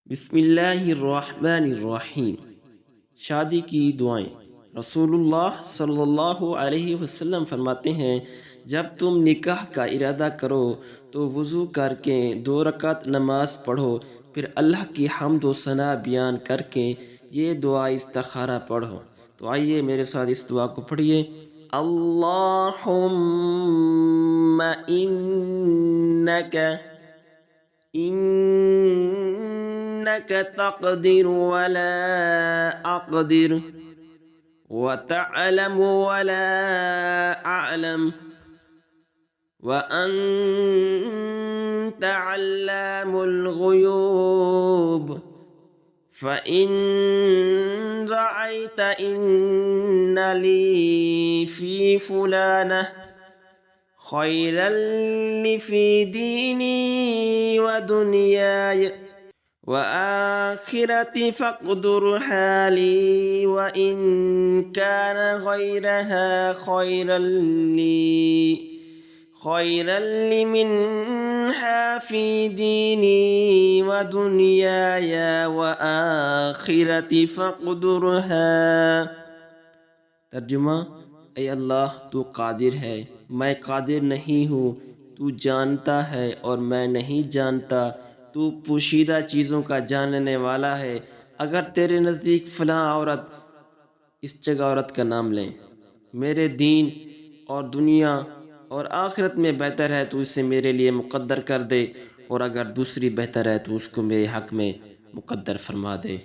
बिस्मिल्लाहिर्रहमानिर्रहीम। शादी की दुआएं। रसूलुल्लाह सल्लल्लाहु अलैहि वसल्लम फरमाते हैं, जब तुम निकाह का इरादा करो तो वज़ू करके 2 रकात नमाज पढ़ो, फिर अल्लाह की हम्द व सना बयान करके ये दुआ इस्तिखारा पढ़ो। तो आइए मेरे साथ इस दुआ को पढ़िए। अल्लाहुम्मा इन्नक तक़दिर वला अक़दिर व तअलम वला अअलम व अन्त अल्लामुल ग़ुयूब फ़इन रअयत इन्न ली फ़ी फ़ुलानह खैरन ली फ़ी दीनी व दुनियाय व आखिरती फ़क़दुरहा ली व इन कान गैरहा खैरन ली मिन्हा फ़ी दीनी व दुनियाय व आखिरती फ़क़दुरहा। तर्जुमा: ऐ अल्लाह, तू कादिर है, मैं कादिर नहीं हूँ। तू जानता है और मैं नहीं जानता। तू पोशीदा चीज़ों का जानने वाला है। अगर तेरे नज़दीक फ़लाँ औरत, इस जगह औरत का नाम लें, मेरे दीन और दुनिया और आखिरत में बेहतर है तो इसे मेरे लिए मुक़द्दर कर दे, और अगर दूसरी बेहतर है तो उसको मेरे हक़ में मुक़द्दर फरमा दे।